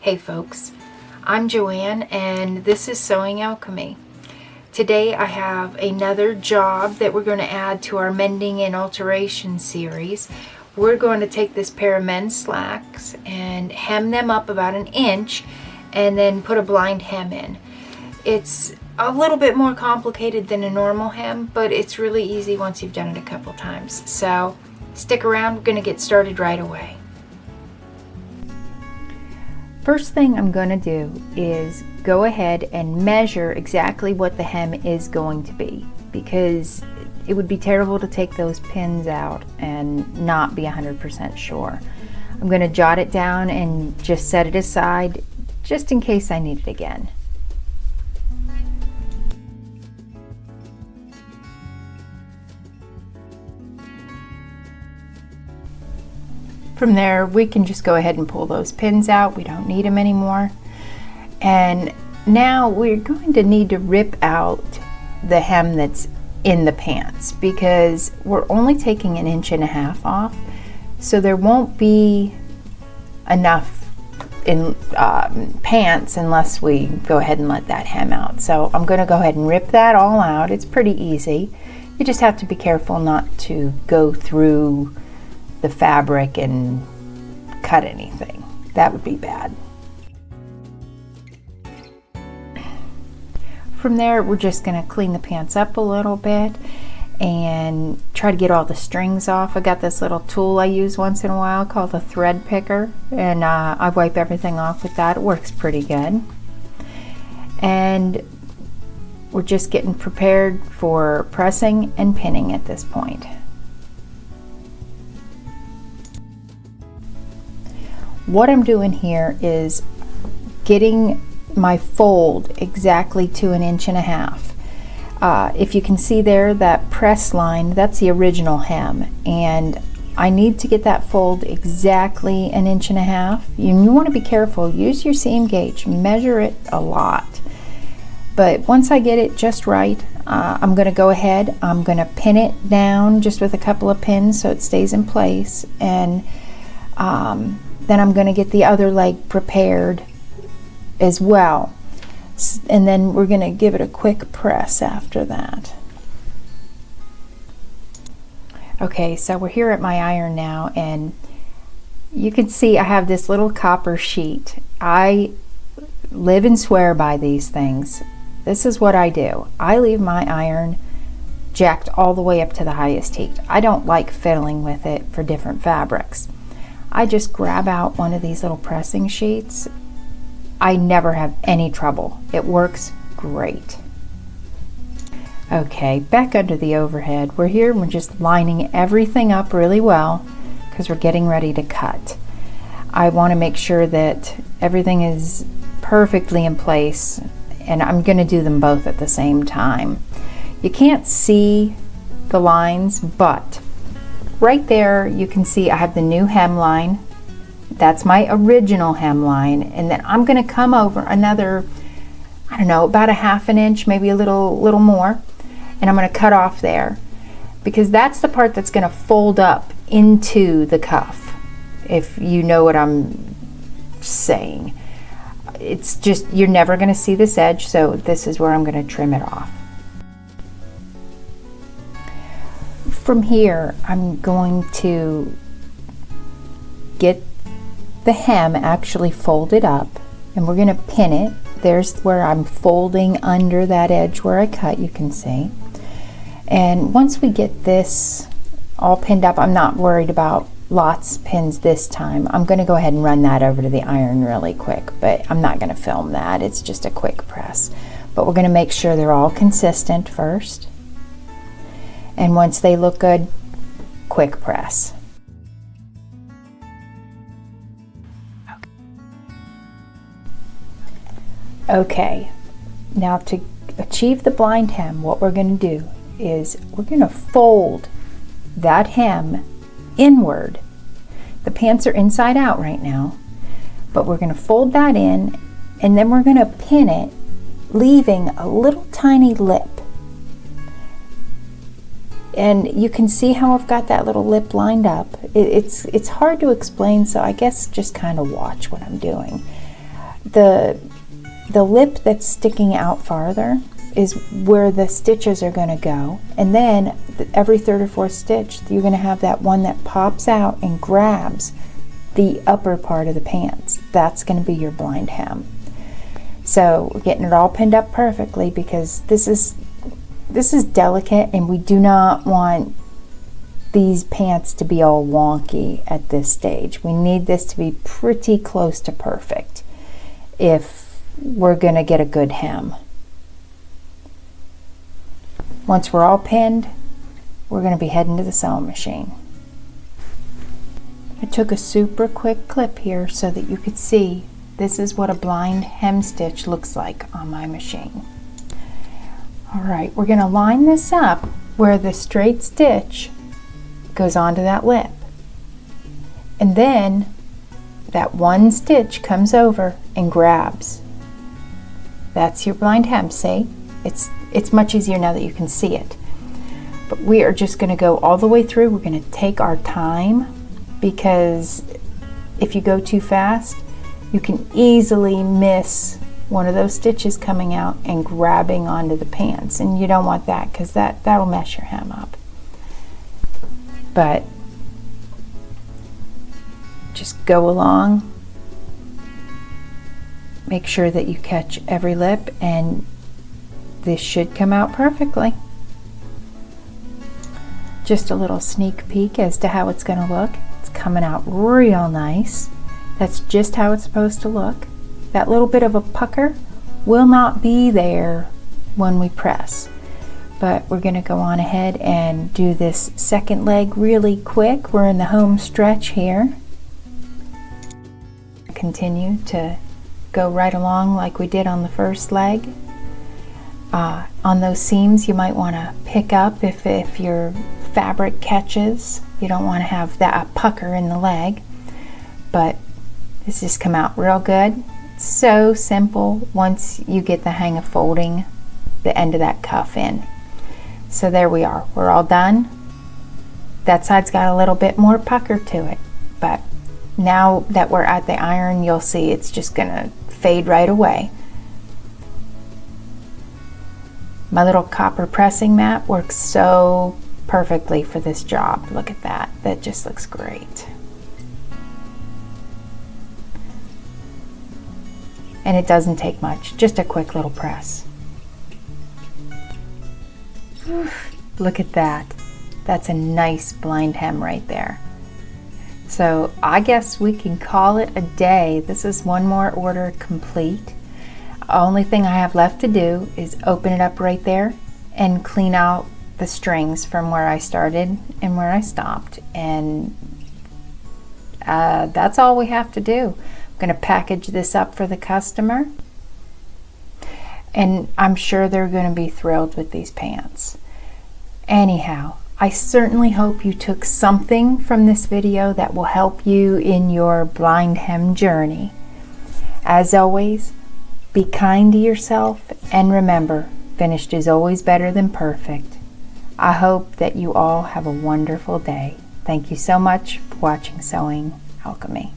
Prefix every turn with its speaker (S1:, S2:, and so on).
S1: Hey folks, I'm Joanne and this is Sewing Alchemy. Today I have another job that we're going to add to our Mending and Alterations series. We're going to take this pair of men's slacks and hem them up about 1 inch and then put a blind hem in. It's a little bit more complicated than a normal hem, but it's really easy once you've done it a couple times. So stick around, we're going to get started right away. First thing I'm going to do is go ahead and measure exactly what the hem is going to be, because it would be terrible to take those pins out and not be 100% sure. I'm going to jot it down and just set it aside just in case I need it again. From there, we can just go ahead and pull those pins out. We don't need them anymore. And now we're going to need to rip out the hem that's in the pants, because we're only taking 1.5 inches off, so there won't be enough in pants unless we go ahead and let that hem out. So I'm going to go ahead and rip that all out. It's pretty easy. You just have to be careful not to go through the fabric and cut anything. That would be bad. From there, we're just going to clean the pants up a little bit and try to get all the strings off. I got this little tool I use once in a while called a thread picker, and I wipe everything off with that. It works pretty good. And we're just getting prepared for pressing and pinning at this point. What I'm doing here is getting my fold exactly to 1.5 inches. If you can see there, that press line, that's the original hem, and I need to get that fold exactly 1.5 inches. You want to be careful, use your seam gauge, measure it a lot. But once I get it just right, I'm going to go ahead, I'm going to pin it down just with a couple of pins so it stays in place, and then I'm going to get the other leg prepared as well. And then we're going to give it a quick press after that. Okay, so we're here at my iron now, and you can see I have this little copper sheet. I live and swear by these things. This is what I do. I leave my iron jacked all the way up to the highest heat. I don't like fiddling with it for different fabrics. I just grab out one of these little pressing sheets. I never have any trouble. It works great. Okay, back under the overhead. We're here, we're just lining everything up really well because we're getting ready to cut. I want to make sure that everything is perfectly in place, and I'm going to do them both at the same time. You can't see the lines, but right there you can see I have the new hemline. That's my original hemline, and then I'm going to come over another, I don't know, about 1/2 inch, maybe a little more, and I'm going to cut off there, because that's the part that's going to fold up into the cuff, if you know what I'm saying. It's just, you're never going to see this edge, so this is where I'm going to trim it off. From here, I'm going to get the hem actually folded up, and we're going to pin it. There's where I'm folding under that edge where I cut, you can see. And once we get this all pinned up, I'm not worried about lots of pins this time. I'm going to go ahead and run that over to the iron really quick, but I'm not going to film that. It's just a quick press. But we're going to make sure they're all consistent first. And once they look good, quick press. Okay, now to achieve the blind hem, what we're going to do is we're going to fold that hem inward. The pants are inside out right now, but we're going to fold that in, and then we're going to pin it, leaving a little tiny lip. And you can see how I've got that little lip lined up. It's hard to explain, so I guess just kind of watch what I'm doing. the lip that's sticking out farther is where the stitches are going to go, and then every third or fourth stitch you're going to have that one that pops out and grabs the upper part of the pants. That's going to be your blind hem. So we're getting it all pinned up perfectly because this is delicate, and we do not want these pants to be all wonky at this stage. We need this to be pretty close to perfect if we're going to get a good hem. Once we're all pinned, we're going to be heading to the sewing machine. I took a super quick clip here so that you could see this is what a blind hem stitch looks like on my machine. Alright, we're going to line this up where the straight stitch goes onto that lip. And then that one stitch comes over and grabs. That's your blind hem, see? It's much easier now that you can see it. But we are just going to go all the way through. We're going to take our time, because if you go too fast, you can easily miss one of those stitches coming out and grabbing onto the pants, and you don't want that because that'll mess your hem up. But just go along, make sure that you catch every lip, and this should come out perfectly. Just a little sneak peek as to how it's going to look. It's coming out real nice. That's just how it's supposed to look. That little bit of a pucker will not be there when we press. But we're going to go on ahead and do this second leg really quick. We're in the home stretch here. Continue to go right along like we did on the first leg. On those seams, you might want to pick up if your fabric catches. You don't want to have that pucker in the leg. But this has come out real good. It's so simple once you get the hang of folding the end of that cuff in. So there we are. We're all done. That side's got a little bit more pucker to it. But now that we're at the iron, you'll see it's just going to fade right away. My little copper pressing mat works so perfectly for this job. Look at that. That just looks great. And it doesn't take much, just a quick little press. Look at that. That's a nice blind hem right there. So I guess we can call it a day. This is one more order complete. Only thing I have left to do is open it up right there and clean out the strings from where I started and where I stopped. And that's all we have to do. I'm going to package this up for the customer, and I'm sure they're going to be thrilled with these pants. Anyhow, I certainly hope you took something from this video that will help you in your blind hem journey. As always, be kind to yourself, and remember, finished is always better than perfect. I hope that you all have a wonderful day. Thank you so much for watching Sewing Alchemy.